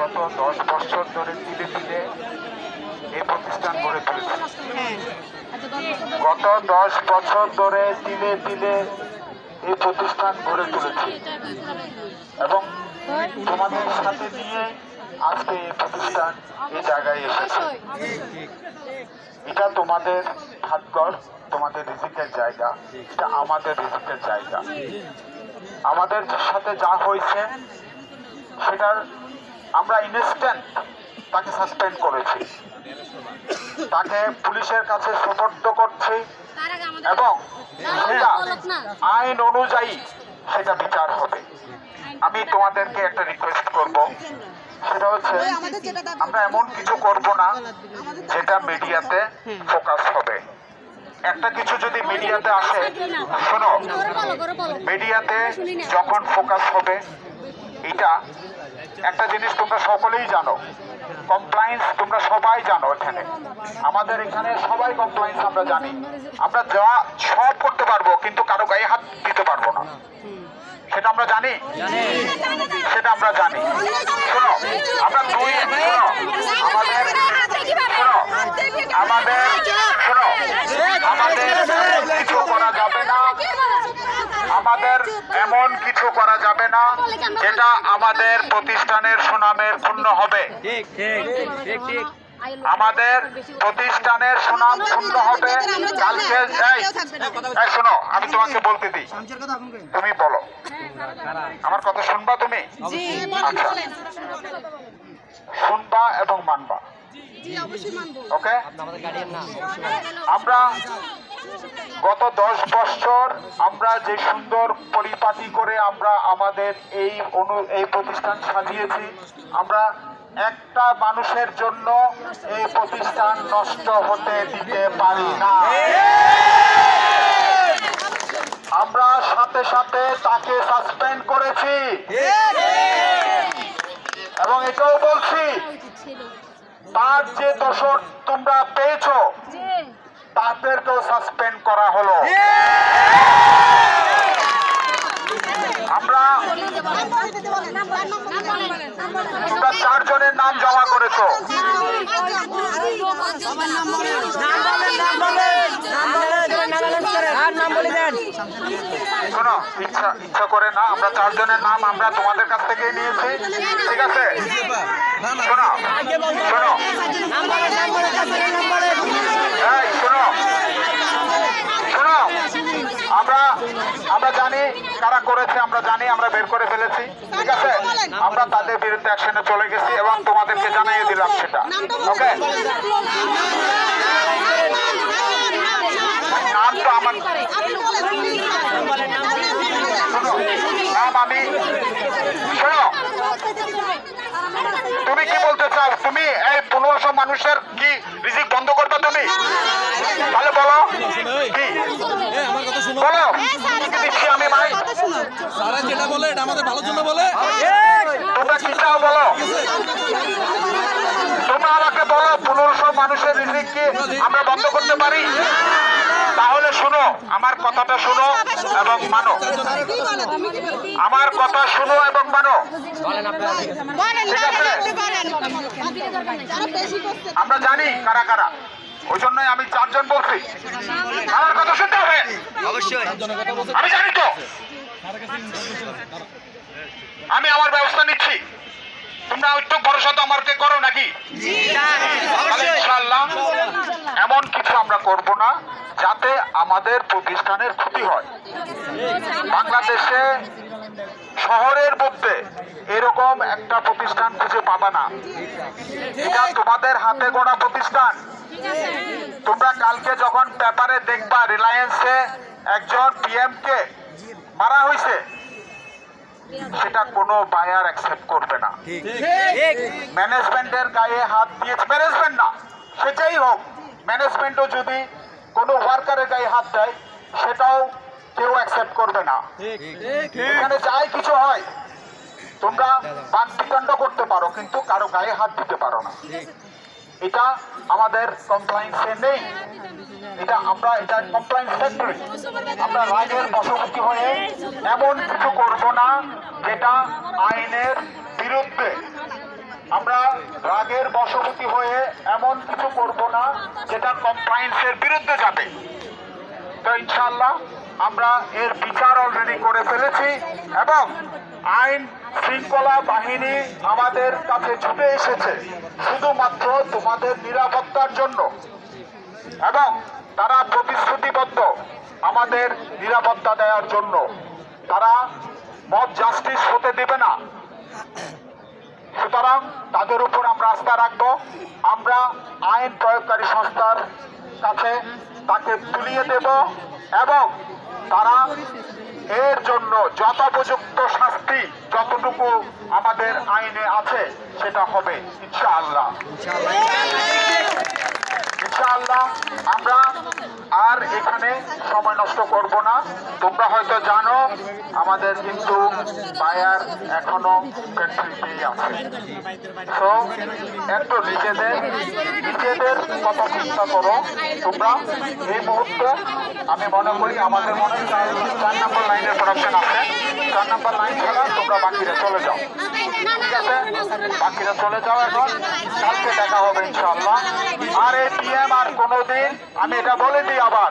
বিগত 10 বছর ধরে ধীরে ধীরে এই প্রতিষ্ঠান গড়ে তুলেছি। গত 10 বছর ধরে ধীরে ধীরে এই প্রতিষ্ঠান গড়ে তুলেছি এবং তোমাদের সাথে নিয়ে আজকে এই প্রতিষ্ঠান এই জায়গায় এসেছে। এটা তোমাদের ভাগ্যর, তোমাদের রিজিকের জায়গা, এটা আমাদের রিজিকের জায়গা। আমাদের সাথে যা হয়েছে সেটার আমরা ইনস্ট্যান্ট তাকে সাসপেন্ড করেছি, তাকে পুলিশের কাছে সোপর্দ করছি এবং সেটা আইন অনুযায়ী সেটা বিচার হবে। আমি তোমাদেরকে একটা রিকোয়েস্ট করব, সেটা হচ্ছে আমরা এমন কিছু করব না যেটা মিডিয়াতে ফোকাস হবে। একটা কিছু যদি মিডিয়াতে আসে, শোনো, মিডিয়াতে যখন ফোকাস হবে, এটা একটা জিনিস তোমরা সকলেই জানো, কমপ্লায়েন্স তোমরা সবাই জানো। এখানে আমাদের এখানে সবাই কমপ্লায়েন্স আমরা জানি। আমরা যা সব করতে পারবো কিন্তু কারো গায়ে হাত দিতে পারবো না, সেটা আমরা জানি, সেটা আমরা জানি। শোনো, আমরা দুই আমাদের কিছু করা যাবে না, আমাদের এমন কিছু করা যাবে না যেটা আমাদের প্রতিষ্ঠানের সুনামের ক্ষুণ্ণ হবে। আমাদের প্রতিষ্ঠানের সুনাম ক্ষুণ্ণ হবে। কালকে শোনো, আমি তোমাকে বলতে দিই, তুমি বলো, আমার কথা শুনবা তুমি? আচ্ছা, শুনবা এবং মানবা, ওকে? আমরা গত 10 বছর আমরা যে সুন্দর পরিপাটি করে আমরা আমাদের এই প্রতিষ্ঠান সাজিয়েছি, আমরা একটা মানুষের জন্য এই প্রতিষ্ঠান নষ্ট হতে দিতে পারি না। আমরা সাথে সাথে তাকে সাসপেন্ড করেছি এবং এটাও বলছি, তার যে দোষর তোমরা পেয়েছো তাদেরকেও সাসপেন্ড করা হলো। আমরা 4 জনের নাম জমা করেছো। শোনো, ইচ্ছা করে না, আমরা 4 জনের নাম আমরা তোমাদের কাছ থেকে নিয়েছি, ঠিক আছে? শোনো শোনো শোনো শোনো, আমরা জানি কারা করেছে, আমরা জানি, আমরা বের করে ফেলেছি, ঠিক আছে? আমরা তাদের বিরুদ্ধে অ্যাকশনে চলে গেছি এবং তোমাদেরকে জানিয়ে দিলাম সেটা, ওকে? নাম তো আমার নাম আমি, শোনো, তুমি কি বলতে চাও? তুমি এই 1500 মানুষের কি রিজিক বন্ধ করবে তুমি? তাহলে বলো কি বলো, দিচ্ছি আমি ভাই, সারা যেটা বলে এটা আমাদের ভালোর জন্য বলে। তোমরা কি চাও বলো? তোমরা আমাকে বলো 1500 মানুষের রিজিক কি আমরা বন্ধ করতে পারি? তাহলে শোনো, আমার কথাটা শোনো এবং মানো, আমার কথা শোনো এবং মানো, ঠিক আছে? আমরা জানি কারা কারা, ওই জন্যই আমি 4 জন বলছি। আমার কথা শুনতে হবে অবশ্যই, আমি জানি তো, আমি আমার ব্যবস্থা নিচ্ছি। তোমরা একটু ভরসা তো আমাকে করো নাকি? ইনশাআল্লাহ এমন কিছু আমরা করব না যাতে আমাদের প্রতিষ্ঠানের ক্ষতি হয়। বাংলাদেশে শহরের মধ্যে এরকম একটা প্রতিষ্ঠান খুঁজে পাবা না, এটা তোমাদের হাতে গড়া প্রতিষ্ঠান। তোমরা কালকে যখন পেপারে দেখবা রিলায়েন্সে একজন পিএমকে মারা হয়েছে, সেটা কোনো বায়ার অ্যাকসেপ্ট করবে না। ম্যানেজমেন্টের গায়ে হাত দিয়েছে, ম্যানেজমেন্ট না সেটাই হোক, ম্যানেজমেন্টও যদি কোনো ওয়ার্কারের গায়ে হাত দেয় সেটাও কেউ অ্যাকসেপ্ট করবে না। এখানে যাই কিছু হয় তোমরা বাকবিতণ্ড করতে পারো কিন্তু কারো গায়ে হাত দিতে পারো না, এটা আমাদের কমপ্লায়েন্সে নেই। এটা কমপ্লায়েন্স ফ্যাক্টরি, আমরা রাইটের বশবর্তী হয়ে এমন কিছু করব না যেটা আইনের বিরুদ্ধে। আমরা রাগের বশবর্তী হয়ে এমন কিছু করব না যেটা কমপ্লায়েন্সের বিরুদ্ধে যাবে। তো ইনশাআল্লাহ আমরা এর বিচার অলরেডি করে ফেলেছি এবং আইন শৃঙ্খলা বাহিনী আমাদের কাছে ছুটে এসেছে শুধুমাত্র তোমাদের নিরাপত্তার জন্য এবং তারা প্রতিশ্রুতিবদ্ধ আমাদের নিরাপত্তা দেওয়ার জন্য। তারা মব জাস্টিস হতে দেবে না, সুতরাং তাদের উপর আমরা আস্থা রাখবো। আমরা আইন প্রয়োগকারী সংস্থার কাছে তাকে তুলিয়ে দেব এবং তারা এর জন্য যথোপযুক্ত শাস্তি যতটুকু আমাদের আইনে আছে সেটা হবে ইনশাআল্লাহ। ইনশাআল্লাহ আমরা আর এখানে সময় নষ্ট করব না। তোমরা হয়তো জানো আমাদের কিন্তু বায়ার এখনো ফ্যাক্টরিতেই আছে। তো একটু নিজেদের কথা চিন্তা করো তোমরা। এই মুহূর্তে আমি মনে করি আমাদের মনে হয় 4 নম্বর লাইনের প্রোডাকশন আছে। 4 নম্বর লাইন ছাড়া তোমরা বাকিরা চলে যাও, ঠিক আছে? বাকিরা চলে যাও। এখন কালকে দেখা হবে ইনশাআল্লাহ। আর এই পিএম আর কোনোদিন, আমি এটা বলে দিই আবার,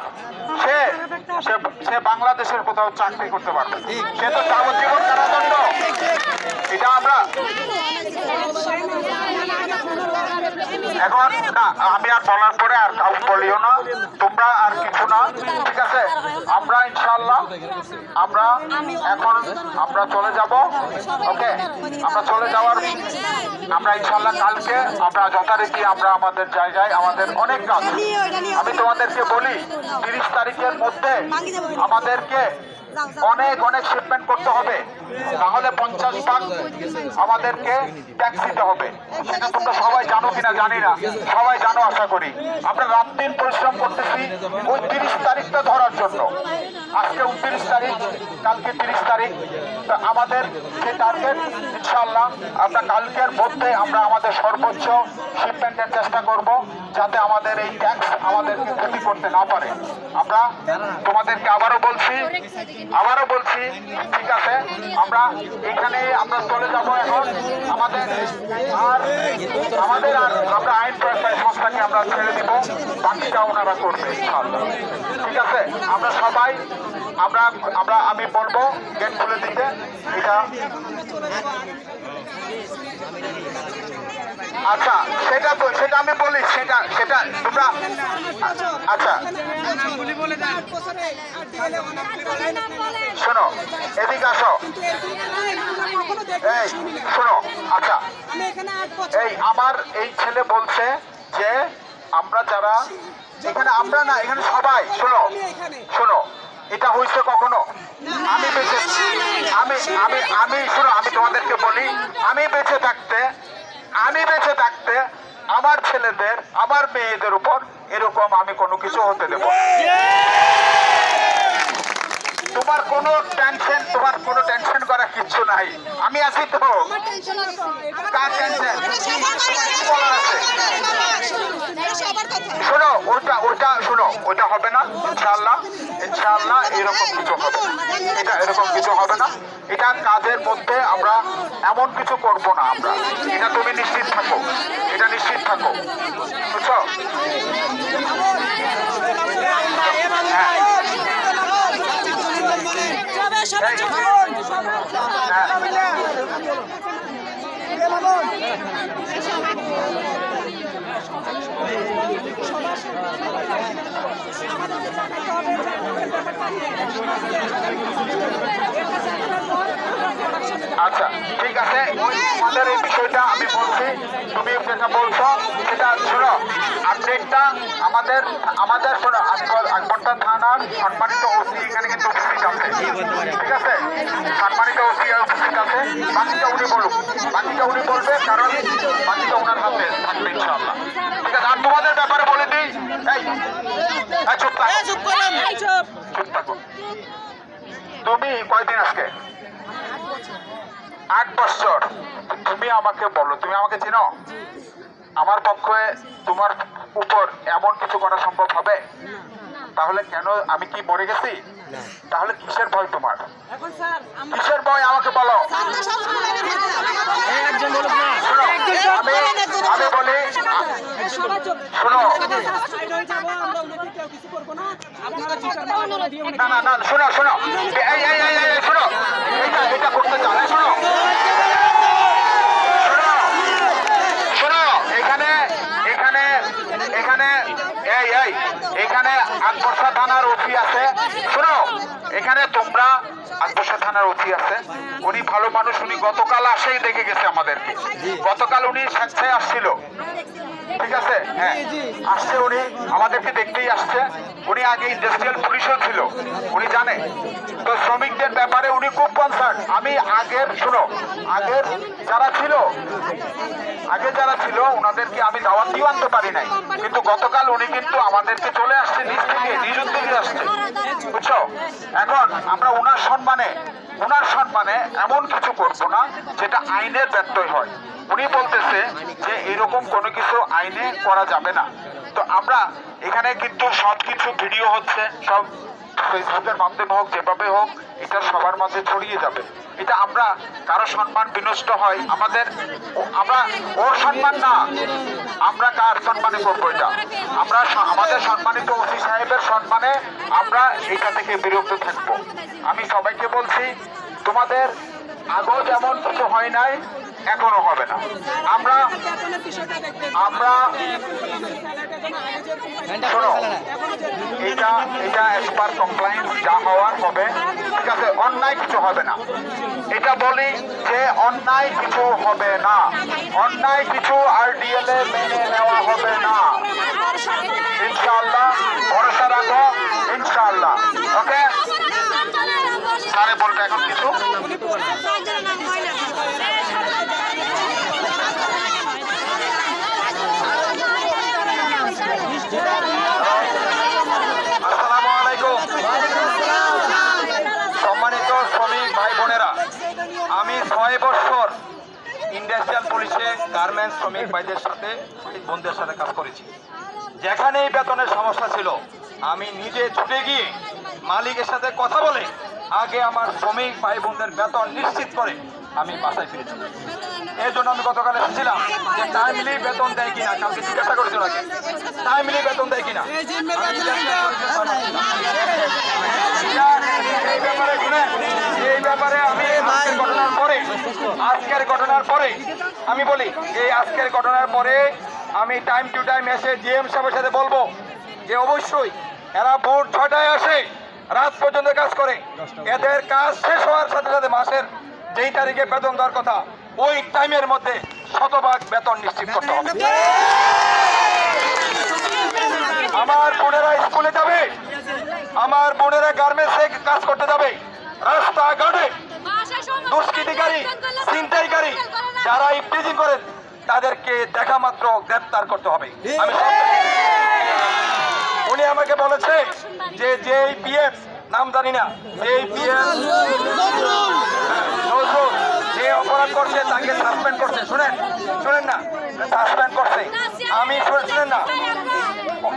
সে বাংলাদেশের কোথাও চাকরি করতে পারবে, সে তো যাবজ্জীবন কারাদণ্ড। এটা আমরা এখন না, আমি আর বলার পরে আর কাউ বলিও না, তোমরা আর কিছু না, ঠিক আছে? আমরা ইনশাআল্লাহ আমরা এখন আমরা চলে যাব। ওকে, আমরা চলে যাওয়ার আমরা ইনশাআল্লাহ কালকে আমরা যথারীতি আমরা আমাদের জায়গায় আমাদের অনেক কাজ। আমি তোমাদেরকে বলি 30 তারিখের মধ্যে আমাদেরকে অনেক শিপমেন্ট করতে হবে, তাহলে 50 ভাগ আমাদেরকে ট্যাক্স দিতে হবে। সেটা তোমরা সবাই জানো কিনা জানি না, সবাই জানো আশা করি। আমরা রাত দিন পরিশ্রম করতেছি ওই 30 তারিখটা ধরার জন্য। আজকে 29 তারিখ, কালকে 30 তারিখ। আমাদের যে টার্গেট ইনশাআল্লাহ আমরা কালকের মধ্যে আমরা আমাদের সর্বোচ্চ শিপমেন্টের চেষ্টা করব যাতে আমাদের এই ট্যাক্স আমাদেরকে ক্ষতি করতে না পারে। আমরা তোমাদেরকে আবারও বলছি, ঠিক আছে? আমরা এখানে আমরা চলে যাব এখন। আমাদের আর আমরা আইন প্রয়োগকারী সংস্থাকে আমরা ছেড়ে দিব, বাকিটা ওনারা করবে ইনশাআল্লাহ, ঠিক আছে? আমরা সবাই আমি বলবো গেট খুলে দিতে। আচ্ছা, সেটা আমি বলি, সেটা তোমরা আচ্ছা শোনো, এদিকে আসো। এই শোনো, আচ্ছা এই আমার এই ছেলে বলছে যে আমরা যারা এখানে, আমরা না এখানে সবাই, শোনো এটা হয়েছে কখনো? আমি বেঁচে শোনো, আমি তোমাদেরকে বলি, আমি বেঁচে থাকতে আমার ছেলেদের, আমার মেয়েদের উপর এরকম আমি কোনো কিছু হতে দেব। তোমার কোনো টেনশন করার কিচ্ছু নাই, আমি আছি তো। কার টেনশন? শোনো, ওটা হবে না ইনশাআল্লাহ এরকম কিছু হবে, এরকম কিছু হবে না। এটা কাজের মধ্যে আমরা এমন কিছু করব না আমরা, এটা তুমি নিশ্চিত থাকো, বুঝছো? আচ্ছা ঠিক আছে, আমাদের এই বিষয়টা আমি বলছি, তুমি যেটা বলছো সেটা শোনো। আপডেটটা আমাদের শোনো, আকবরটা থানার সম্মানিত ওসি এখানে কিন্তু উপস্থিত আছে, ঠিক আছে? সম্মানিত ওসি উপস্থিত আছে। বাকিটা উনি বলবে, কারণ বাকিটা ওনার হাতে থাকবে ইনশাআল্লাহ, ঠিক আছে? আর তোমাদের ব্যাপারে বলে দিই, চুপ থাকো। তুমি কয়দিন আজকে? 8 বছর। তুমি আমাকে বলো, তুমি আমাকে চিনো? আমার পক্ষে তোমার উপর এমন কিছু করা সম্ভব হবে? তাহলে কেন, আমি কি মরে গেছি? তাহলে কিসের ভয় তোমার? কিসের ভয় আমাকে বলো। শোনো, আমি বলি, শোনো, না না না, শোনো শোনো, এই এই এই এই, শোনো, এটা করতে চাও, শোনো শোনো শোনো, এখানে এখানে এখানে এই এই এখানে আকবরশা থানার ওসি আছে। শোনো, এখানে তোমরা আকবরশা থানার ওসি আছে, উনি ভালো মানুষ, উনি গতকাল আসেই দেখে গেছে আমাদেরকে। গতকাল উনি স্বেচ্ছায় আসছিল, ঠিক আছে, হ্যাঁ আসছে, উনি আমাদেরকে দেখতেই আসছে। উনি আগে ইন্ডাস্ট্রিয়াল পুলিশও ছিল, উনি জানে তো শ্রমিকদের ব্যাপারে উনি খুব কনসার্ন। আমি আগের, শোনো, আগের যারা ছিল ওনাদেরকে আমি দাওয়াত দিয়েও আনতে পারি নাই, কিন্তু গতকাল উনি কিন্তু আমাদেরকে চলে আসছে, নিজ থেকে নিজ উদ্যোগে আসছে, বুঝছো। এখন আমরা ওনার সম্মানে এমন কিছু করবো না যেটা আইনের ব্যত্যয় হয়। উনি বলতেছে যে এরকম কোনো কিছু আইনে করা যাবে না। তো আমরা এখানে কিন্তু সবকিছু ভিডিও হচ্ছে, সব ফেসবুকের মাধ্যমে হোক, যেভাবে হোক, এটা সবার মাঝে ছড়িয়ে যাবে। এটা আমরা কারো সম্মান বিনষ্ট হয় আমরা ওর সম্মান না, আমরা কার সম্মানে করবো এটা? আমরা আমাদের সম্মানিত ওসি সাহেবের সম্মানে আমরা এটা থেকে বিরত থাকবো। আমি সবাইকে বলছি, তোমাদের আগেও যেমন কিছু হয় নাই, এখনো হবে না। আমরা শোনো, এটা অ্যাজ পার কমপ্লায়েন্স যা হওয়ার হবে, ঠিক আছে, অন্যায় কিছু হবে না। এটা বলি যে অন্যায় কিছু হবে না, অন্যায় কিছু RDL এ মেনে নেওয়া হবে না, ইনশাআল্লাহ। ভরসা রাখো, ইনশাআল্লাহ। ওকে, স্যারে বলবে এখন কিছু। আসসালামু আলাইকুম। সম্মানিত শ্রমিক ভাই বোনেরা, আমি 6 বছর ইন্ডাস্ট্রিয়াল পুলিশে গার্মেন্টস শ্রমিক ভাইদের সাথে, বোনদের সাথে কাজ করেছি। যেখানেই বেতনের সমস্যা ছিল, আমি নিজে ছুটে গিয়ে মালিকের সাথে কথা বলে আগে আমার শ্রমিক ভাই বোনদের বেতন নিশ্চিত করে আমি বাসায় ফিরেছি। এই জন্য আমি গতকাল এসেছিলাম যে টাইমলি বেতন দেয় কিনা, কালকে জিজ্ঞাসা করেছিল আগে টাইমলি বেতন দেয় কিনা। এই ব্যাপারে আমি আজকের ঘটনার পরে আমি বলি, এই আজকের ঘটনার পরে আমি টাইম টু টাইম এসে GM সাহেবের সাথে বলবো যে অবশ্যই এরা ভোর 6টায় আসে, রাত পর্যন্ত কাজ করে, এদের কাজ শেষ হওয়ার সাথে সাথে মাসের যেই তারিখে বেতন দেওয়ার কথা ওই টাইমের মধ্যে শতভাগ বেতন নিশ্চিত করতে হবে। আমার বোনেরা স্কুলে যাবে, আমার বোনেরা গার্মেন্টসে কাজ করতে যাবে, রাস্তাঘাটে দুষ্কৃতিকারী, ছিনতাইকারী যারা ইফটিজিং করেন তাদেরকে দেখা মাত্র গ্রেপ্তার করতে হবে। উনি আমাকে বলেছে যে JPF নাম জানি না, JPF নজরুল যে অপরাধ করছে তাকে সাসপেন্ড করছে। শুনেন না, সাসপেন্ড করছে। আমি শুনেন না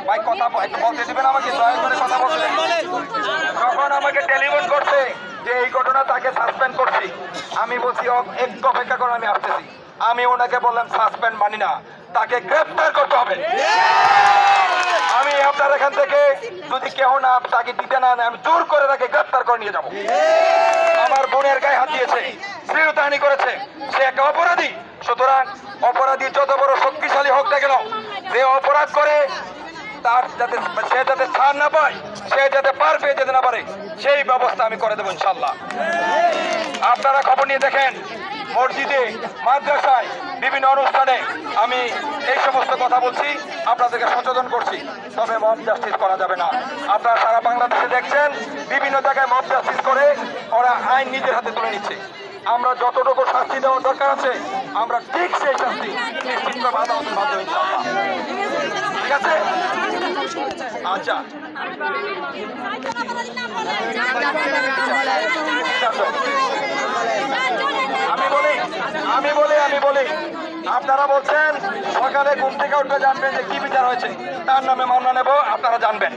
ভাই, কথা বলতে দিবেন আমাকে, দয়া করে কথা বলছেন। যখন আমাকে টেলিফোন করছে যে এই ঘটনা, তাকে সাসপেন্ড করছি, আমি বলছি একটু অপেক্ষা করে, আমি আসতেছি। আমি ওনাকে বললাম সাসপেন্ড মানি না, তাকে গ্রেপ্তার করতে হবে। আমি আপনার এখান থেকে যদি কেউ না তাকে দিতে না, আমি জোর করে তাকে গ্রেপ্তার করে নিয়ে যাবো। আমার বোনের গায়ে হাত দিয়েছে, শ্লীলতাহানি করেছে, সে একটা অপরাধী। সুতরাং অপরাধী যত বড় শক্তিশালী হোক না কেন, যে অপরাধ করে তার যাতে সে যাতে ছাড় না পায়, সে যাতে পার পেয়ে যেতে না পারে, সেই ব্যবস্থা আমি করে দেবো ইনশাল্লাহ। আপনারা খবর নিয়ে দেখেন, মসজিদে, মাদ্রাসায়, বিভিন্ন অনুষ্ঠানে আমি এই সমস্ত কথা বলছি, আপনাদেরকে সচেতন করছি। তবে মব জাস্টিস করা যাবে না। আপনারা সারা বাংলাদেশে দেখছেন বিভিন্ন জায়গায় মব জাস্টিস করে ওরা আইন নিজের হাতে তুলে নিচ্ছে। আমরা যতটুকু শাস্তি দেওয়ার দরকার আছে, আমরা ঠিক সেই শাস্তি নিশ্চিত করবো আদালতের মাধ্যমে ইনশাআল্লাহ। ঠিক আছে? আচ্ছা, আমি বলি আপনারা বলছেন সকালে ঘুম থেকে উঠে জানবেন যে কি বিচার হয়েছে, তার নামে মামলা নেব, আপনারা জানবেন।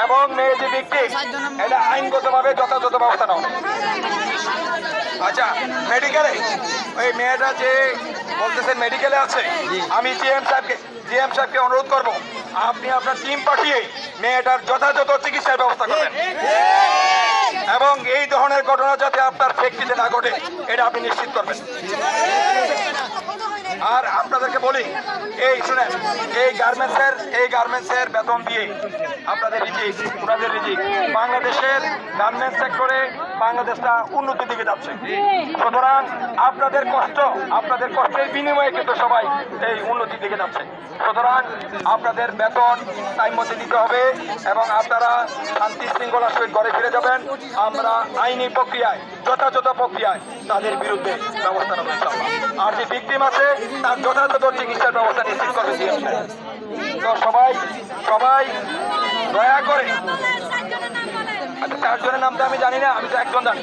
এবং মেয়ে যে ব্যক্তি, এটা আইনগতভাবে যথাযথ ব্যবস্থা নাও। আচ্ছা, মেডিকেলে ওই মেয়েটা যে বলতেছেন মেডিকেলে আছে, আমি জিএম সাহেবকে অনুরোধ করব, আপনি আপনার টিম পাঠিয়ে মেয়েটার যথাযথ চিকিৎসার ব্যবস্থা করবেন এবং এই ধরনের ঘটনা যাতে আপনার ফ্যাক্টরিতে না ঘটে এটা আপনি নিশ্চিত করবেন। আর আপনাদেরকে বলি, এই শুনেন, এই গার্মেন্টসের বেতন দিয়ে আপনাদের ওনাদের রিজিক, বাংলাদেশের গার্মেন্টস সেক্টরে বাংলাদেশটা উন্নতির দিকে যাচ্ছে। সুতরাং আপনাদের কষ্টের বিনিময়ে কিন্তু সবাই এই উন্নতির দিকে যাচ্ছে। সুতরাং আপনাদের বেতন টাইম মতো দিতে হবে এবং আপনারা শান্তি শৃঙ্খলার সহিত ঘরে ফিরে যাবেন। আমরা আইনি প্রক্রিয়ায়, যথাযথ প্রক্রিয়ায় তাদের বিরুদ্ধে ব্যবস্থা নেব ইনশাআল্লাহ। আর যে ভিকটিম আছে তার যথাযথ চিকিৎসার ব্যবস্থা নিশ্চিত করবে জিএম সাহেব। তো সবাই দয়া করে, আচ্ছা 4 জনের নাম তো আমি জানি না, আমি তো একজন জানি।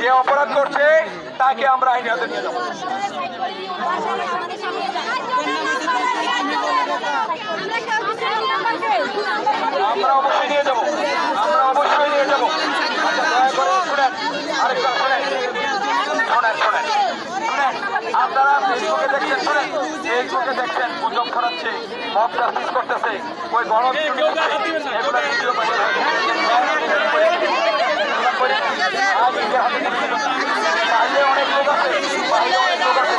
যে অপরাধ করছে তাকে আমরা আইনের হাতে নিয়ে যাবো। আমরা অবশ্যই নিয়ে যাবো। আচ্ছা, দয়া করে শুনেন, আরেকবার শুনেন। আপনারা ফেসবুকে দেখছেন গুজব ছড়াচ্ছে, মব জাস্টিস করতেছে, ওই গণভিডিও এগুলো ভিডিও বাইরে অনেক লোক আছে